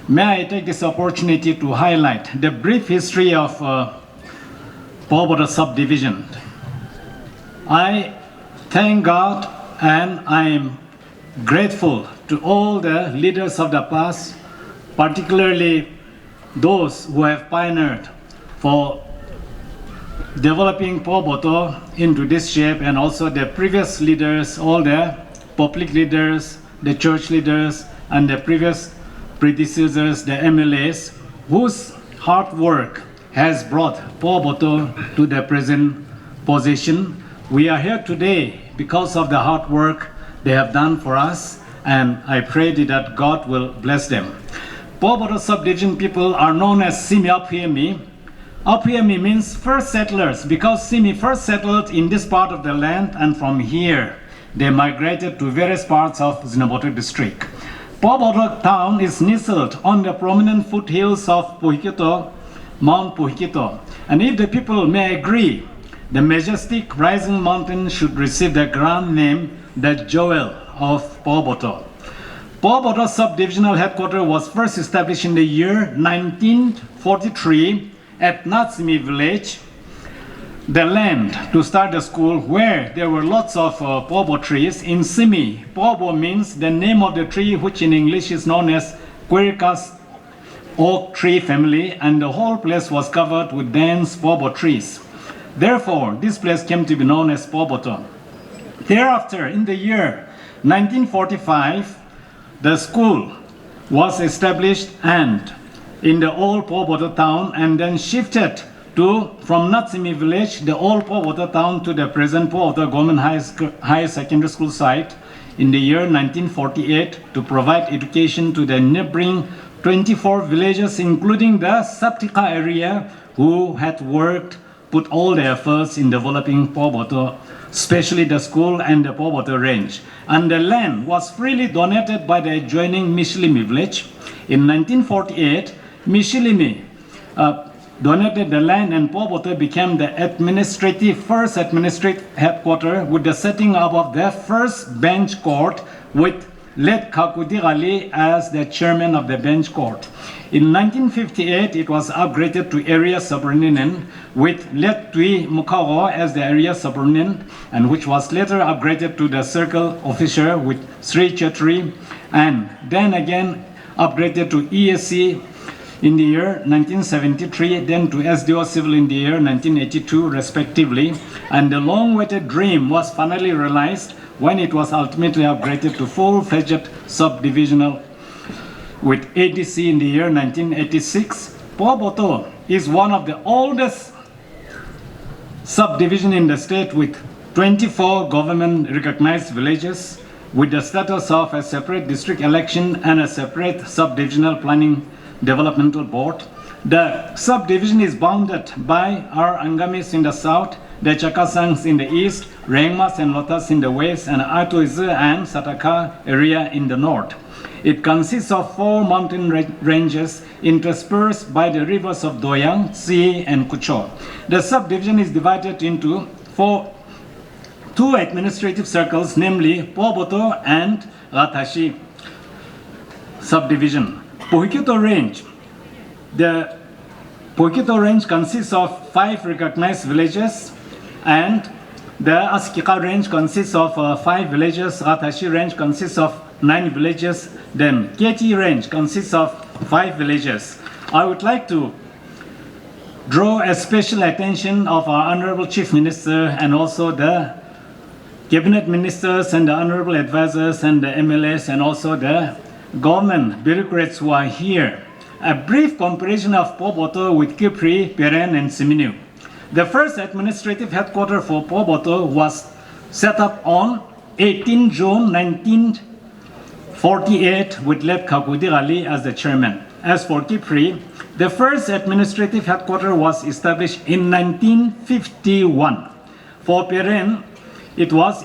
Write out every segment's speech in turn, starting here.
May I take this opportunity to highlight the brief history of Pughoboto subdivision. I thank God and I am grateful to all the leaders of the past, particularly those who have pioneered for developing Pughoboto into this shape, and also the previous leaders, all the public leaders, the church leaders, and the previous predecessors, the MLAs, whose hard work has brought Pughoboto to the present position. We are here today because of the hard work they have done for us, and I pray that God will bless them. Pughoboto subdivision people are known as Semi Apuyemi. Apuyemi means first settlers, because Semi first settled in this part of the land, and from here they migrated to various parts of Pughoboto district. Pughoboto town is nestled on the prominent foothills of Pughoboto, Mount Pughoboto, and if the people may agree, the majestic rising mountain should receive the grand name, the Jewel of Pughoboto. Pughoboto subdivisional headquarters was first established in the year 1943 at Natsimi village, the land to start the school, where there were lots of Pughobo trees. In Simi, Pughobo means the name of the tree, which in English is known as Quercus oak tree family, and the whole place was covered with dense Pughobo trees. Therefore, this place came to be known as Pughoboto. Thereafter, in the year 1945, the school was established and in the old Pughoboto town, and then shifted from Natsimi village, the old Pughoboto town, to the present Pughoboto Government High Secondary School site in the year 1948 to provide education to the neighboring 24 villages, including the Saptika area, who had put all their efforts in developing Pughoboto, especially the school and the Pughoboto range. And the land was freely donated by the adjoining Mishilimi village. In 1948, Mishilimi donated the land, and Pughoboto became the first administrative headquarters, with the setting up of the first bench court, with Led Kakudirali as the chairman of the bench court. In 1958, it was upgraded to area superintendent, with Led Tui Mukhago as the area superintendent, and which was later upgraded to the circle officer with Sri Chetri, and then again upgraded to ESC in the year 1973, then to SDO Civil in the year 1982, respectively. And the long-awaited dream was finally realized when it was ultimately upgraded to full-fledged subdivisional with ADC in the year 1986. Pughoboto is one of the oldest subdivisions in the state, with 24 government-recognized villages, with the status of a separate district election and a separate subdivisional planning developmental board. The subdivision is bounded by our Angamis in the south, the Chakasangs in the east, Rengmas and Lotas in the west, and Atuize and Sataka area in the north. It consists of 4 mountain ranges interspersed by the rivers of Doyang, Tsi, and Kucho. The subdivision is divided into 2 administrative circles, namely Pughoboto and Ratashi subdivision. Pughoboto range. The Pughoboto range consists of 5 recognized villages, and the Askika range consists of 5 villages. Ratashi range consists of 9 villages. Then Keti range consists of 5 villages. I would like to draw a special attention of our Honorable Chief Minister, and also the Cabinet Ministers and the Honorable Advisors and the MLAs, and also the government bureaucrats who are here. A brief comparison of Pughoboto with Kipri, Peren, and Siminu. The first administrative headquarters for Pughoboto was set up on 18 June 1948 with Led Kakudirali as the chairman. As for Kipri, the first administrative headquarters was established in 1951. For Peren, it was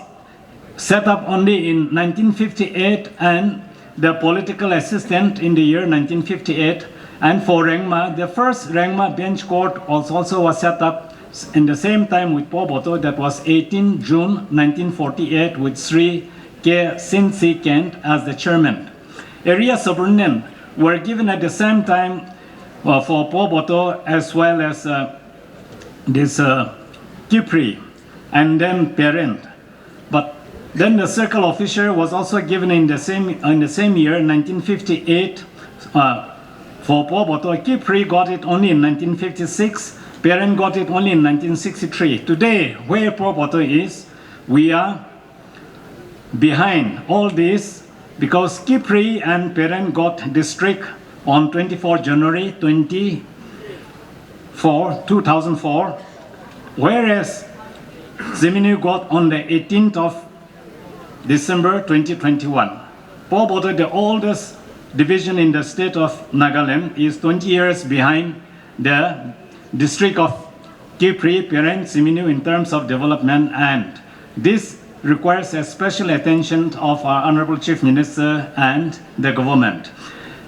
set up only in 1958, and the political assistant in the year 1958. And for Rengma, the first Rengma bench court also was set up in the same time with Pughoboto. That was 18 June 1948 with Sri K. Sinsi Kent as the chairman. Area superintendent were given at the same time for Pughoboto as well as this Kipri and then Parent. But then the circle officer was also given in the same year, 1958, for Pughoboto. Kipri got it only in 1956. Parent got it only in 1963. Today, where Pughoboto is, we are behind all this because Kipri and Parent got district on 24 January 2004, whereas Seminyu got on the 18th of December 2021. Pughoboto, the oldest division in the state of Nagaland, is 20 years behind the district of Kipri, Parent, Seminyu in terms of development, and this requires a special attention of our Honorable Chief Minister and the government.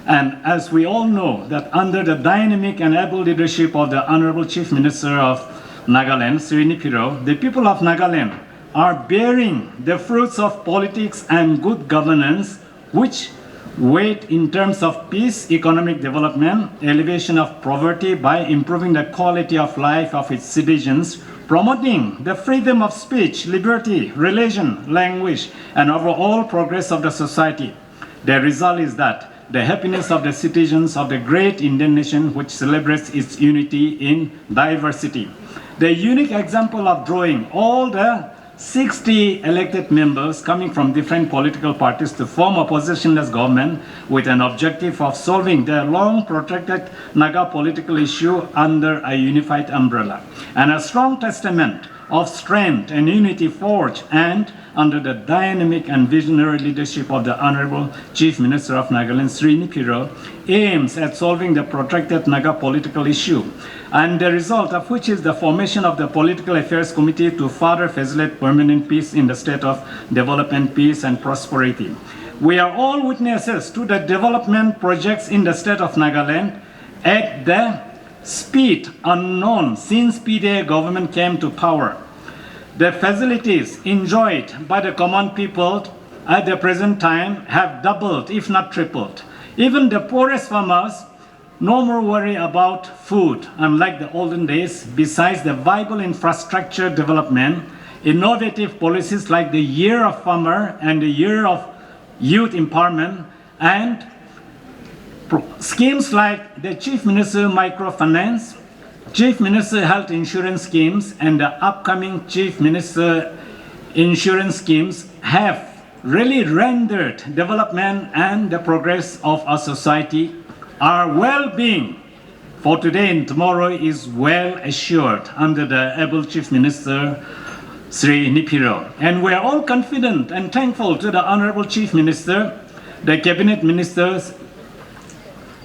And as we all know that under the dynamic and able leadership of the Honorable Chief Minister of Nagaland, Sri Nipiro, the people of Nagaland are bearing the fruits of politics and good governance, which weight in terms of peace, economic development, elevation of poverty by improving the quality of life of its citizens, promoting the freedom of speech, liberty, religion, language, and overall progress of the society. The result is that the happiness of the citizens of the great Indian nation, which celebrates its unity in diversity. The unique example of drawing all the 60 elected members coming from different political parties to form a oppositionless government with an objective of solving the long protracted Naga political issue under a unified umbrella, and a strong testament of strength and unity forged and under the dynamic and visionary leadership of the Honorable Chief Minister of Nagaland, Sri Nipiro, aims at solving the protracted Naga political issue, and the result of which is the formation of the Political Affairs Committee to further facilitate permanent peace in the state of development, peace and prosperity. We are all witnesses to the development projects in the state of Nagaland at the speed unknown since PDA government came to power. The facilities enjoyed by the common people at the present time have doubled, if not tripled. Even the poorest farmers no more worry about food, unlike the olden days. Besides the viable infrastructure development, innovative policies like the Year of Farmer and the Year of Youth Empowerment, and schemes like the Chief Minister Microfinance, Chief Minister Health Insurance Schemes, and the upcoming Chief Minister Insurance Schemes have really rendered development and the progress of our society. Our well-being for today and tomorrow is well assured under the able Chief Minister Sri Nipiro. And we are all confident and thankful to the Honorable Chief Minister, the Cabinet Ministers,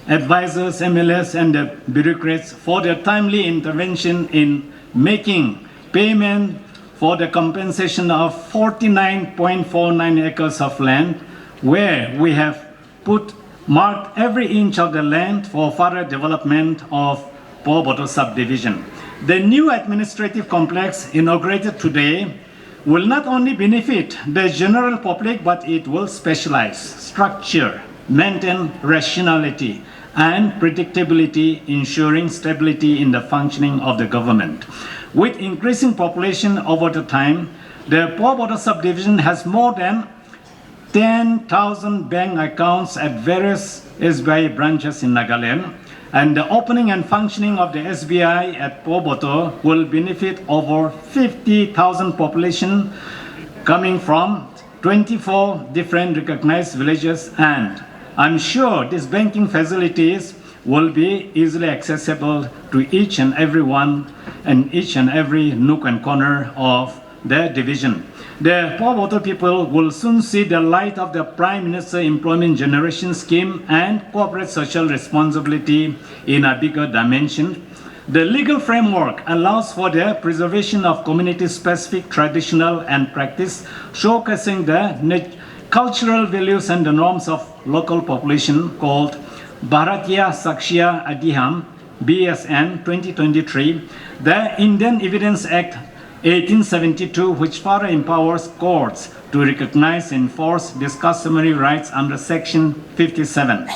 advisors, MLAs, and the bureaucrats for their timely intervention in making payment for the compensation of 49.49 acres of land, where we have marked every inch of the land for further development of Pughoboto subdivision. The new administrative complex inaugurated today will not only benefit the general public, but it will specialize, structure, maintain rationality and predictability, ensuring stability in the functioning of the government. With increasing population over the time, the Pughoboto subdivision has more than 10,000 bank accounts at various SBI branches in Nagaland, and the opening and functioning of the SBI at Pughoboto will benefit over 50,000 population coming from 24 different recognized villages, and I'm sure these banking facilities will be easily accessible to each and every one and each and every nook and corner of the division. The Pughoboto people will soon see the light of the Prime Minister Employment Generation Scheme and corporate social responsibility in a bigger dimension. The legal framework allows for the preservation of community-specific traditional and practice, showcasing the cultural values and the norms of local population, called Bharatiya Sakshiya Adhiham, BSN 2023, the Indian Evidence Act 1872, which further empowers courts to recognize and enforce these customary rights under Section 57.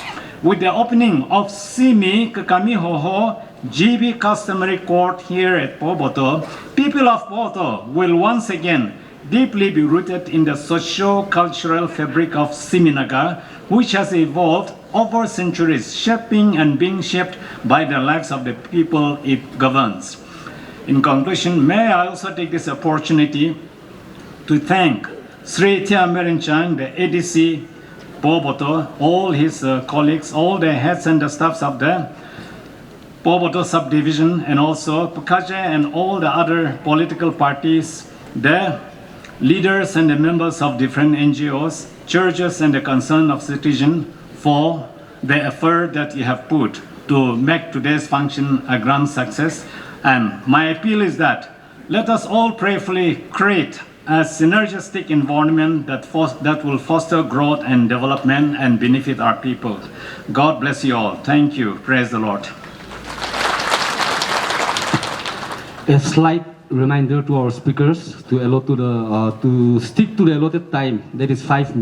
with the opening of Simi Kakamihoho GB Customary Court here at Pughoboto, people of Pughoboto will once again deeply be rooted in the socio-cultural fabric of Siminaga, which has evolved over centuries, shaping and being shaped by the lives of the people it governs. In conclusion, may I also take this opportunity to thank Sri Tia Merinchang, the ADC Pughoboto, all his colleagues, all the heads and the staffs of the Pughoboto subdivision, and also Pukaje and all the other political parties, the leaders and the members of different NGOs, churches and the concern of citizens for the effort that you have put to make today's function a grand success. And my appeal is that let us all prayerfully create a synergistic environment that will foster growth and development and benefit our people. God bless you all. Thank you. Praise the Lord. A slight reminder to our speakers to stick to the allotted time, that is 5 minutes.